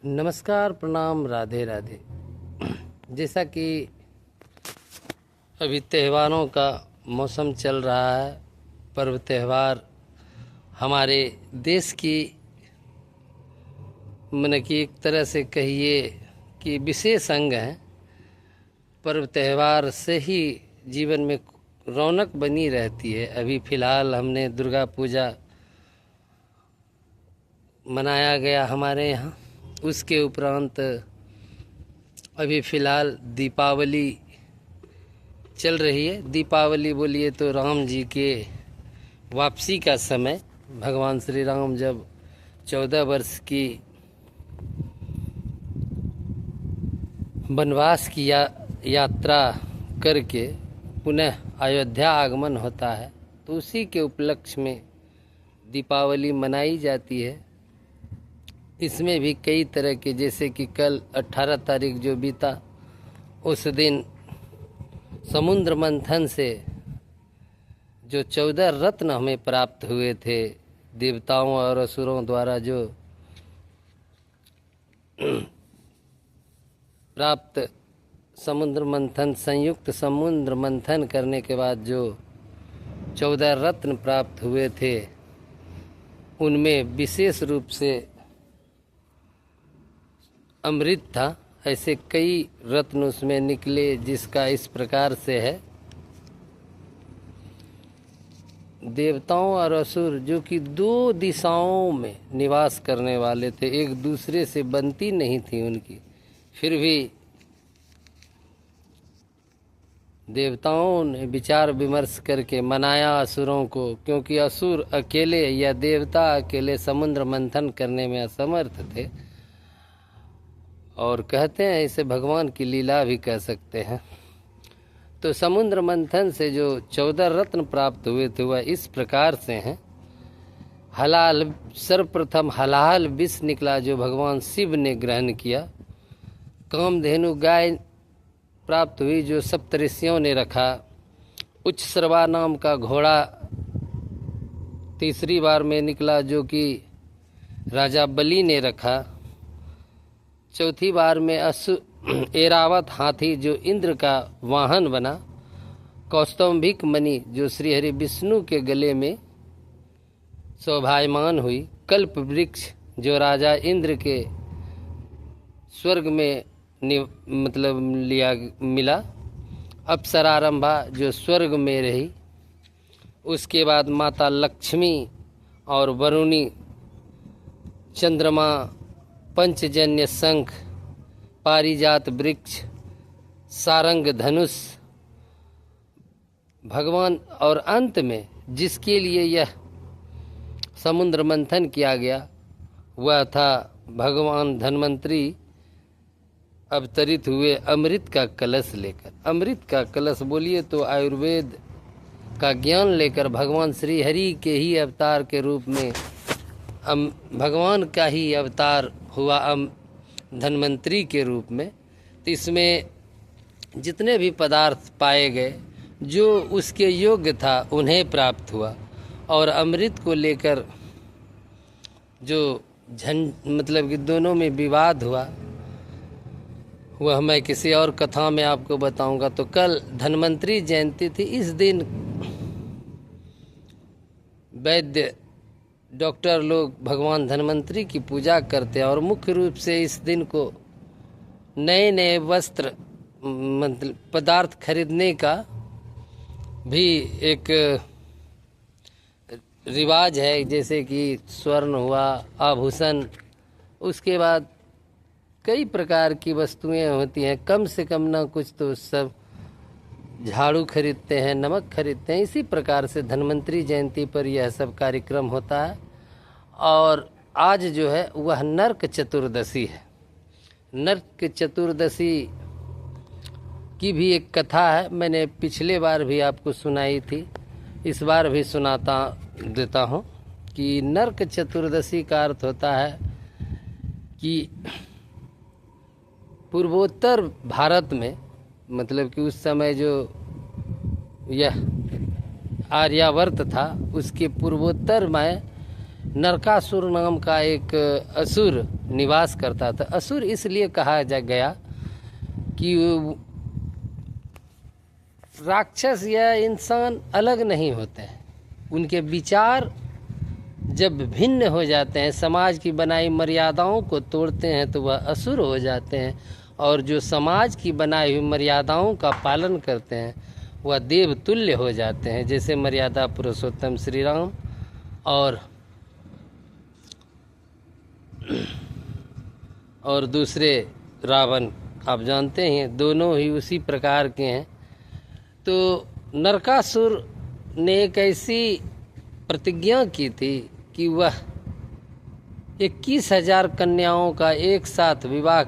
नमस्कार, प्रणाम, राधे राधे। जैसा कि अभी त्योहारों का मौसम चल रहा है, पर्व त्यौहार हमारे देश की मन की एक तरह से कहिए कि विशेष अंग हैं। पर्व त्यौहार से ही जीवन में रौनक बनी रहती है। अभी फ़िलहाल हमने दुर्गा पूजा मनाया गया हमारे यहाँ। उसके उपरांत अभी फ़िलहाल दीपावली चल रही है। दीपावली बोलिए तो राम जी के वापसी का समय, भगवान श्री राम जब 14 वर्ष की वनवास की यात्रा करके पुनः अयोध्या आगमन होता है, तो उसी के उपलक्ष्य में दीपावली मनाई जाती है। इसमें भी कई तरह के, जैसे कि कल 18 तारीख जो बीता, उस दिन समुद्र मंथन से जो 14 रत्न हमें प्राप्त हुए थे देवताओं और असुरों द्वारा, जो प्राप्त समुद्र मंथन, संयुक्त समुद्र मंथन करने के बाद जो 14 रत्न प्राप्त हुए थे, उनमें विशेष रूप से अमृत था। ऐसे कई रत्न उसमें निकले, जिसका इस प्रकार से है। देवताओं और असुर जो कि 2 दिशाओं में निवास करने वाले थे, एक दूसरे से बनती नहीं थी उनकी, फिर भी देवताओं ने विचार विमर्श करके मनाया असुरों को, क्योंकि असुर अकेले या देवता अकेले समुद्र मंथन करने में असमर्थ थे। और कहते हैं, इसे भगवान की लीला भी कह सकते हैं। तो समुद्र मंथन से जो 14 रत्न प्राप्त हुए थे वह इस प्रकार से हैं। हलाल, सर्वप्रथम हलाल विष निकला, जो भगवान शिव ने ग्रहण किया। कामधेनु गाय प्राप्त हुई, जो सप्तऋषियों ने रखा। उच्च श्रवा नाम का घोड़ा तीसरी बार में निकला, जो कि राजा बलि ने रखा। चौथी बार में ऐरावत हाथी, जो इंद्र का वाहन बना। कौस्तुंभिक मणि, जो श्री हरि विष्णु के गले में शोभायमान हुई। कल्प वृक्ष, जो राजा इंद्र के स्वर्ग में मिला। अप्सरारंभा, जो स्वर्ग में रही। उसके बाद माता लक्ष्मी और वरुणी, चंद्रमा, पंचजन्य शंख, पारिजात वृक्ष, सारंग धनुष, भगवान। और अंत में जिसके लिए यह समुद्र मंथन किया गया, वह था भगवान धन्वंतरी अवतरित हुए अमृत का कलश लेकर। अमृत का कलश बोलिए तो आयुर्वेद का ज्ञान लेकर भगवान श्री हरि के ही अवतार के रूप में भगवान का ही अवतार हुआ धन्वंतरी के रूप में। तो इसमें जितने भी पदार्थ पाए गए, जो उसके योग्य था उन्हें प्राप्त हुआ। और अमृत को लेकर जो कि दोनों में विवाद हुआ, वह मैं किसी और कथा में आपको बताऊंगा। तो कल धन्वंतरी जयंती थी। इस दिन वैद्य डॉक्टर लोग भगवान धन्वंतरी की पूजा करते हैं, और मुख्य रूप से इस दिन को नए नए वस्त्र पदार्थ खरीदने का भी एक रिवाज है, जैसे कि स्वर्ण हुआ, आभूषण। उसके बाद कई प्रकार की वस्तुएं होती हैं, कम से कम ना कुछ तो सब झाड़ू खरीदते हैं, नमक खरीदते हैं। इसी प्रकार से धन्वंतरी जयंती पर यह सब कार्यक्रम होता है। और आज जो है वह नरक चतुर्दशी है। नरक चतुर्दशी की भी एक कथा है, मैंने पिछले बार भी आपको सुनाई थी, इस बार भी सुनाता देता हूँ। कि नरक चतुर्दशी का अर्थ होता है कि पूर्वोत्तर भारत में, कि उस समय जो यह आर्यावर्त था, उसके पूर्वोत्तर में नरकासुर नाम का एक असुर निवास करता था। असुर इसलिए कहा जा गया कि राक्षस या इंसान अलग नहीं होते हैं, उनके विचार जब भिन्न हो जाते हैं, समाज की बनाई मर्यादाओं को तोड़ते हैं तो वह असुर हो जाते हैं, और जो समाज की बनाई हुई मर्यादाओं का पालन करते हैं वह देवतुल्य हो जाते हैं, जैसे मर्यादा पुरुषोत्तम श्री राम और दूसरे रावण, आप जानते हैं दोनों ही उसी प्रकार के हैं। तो नरकासुर ने एक ऐसी प्रतिज्ञा की थी कि वह 21,000 कन्याओं का एक साथ विवाह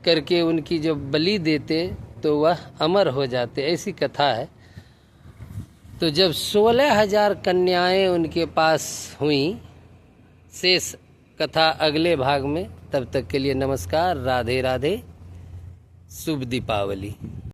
करके उनकी जो बलि देते तो वह अमर हो जाते, ऐसी कथा है। तो जब 16,000 कन्याएं उनके पास हुई, शेष कथा अगले भाग में। तब तक के लिए नमस्कार, राधे राधे, शुभ दीपावली।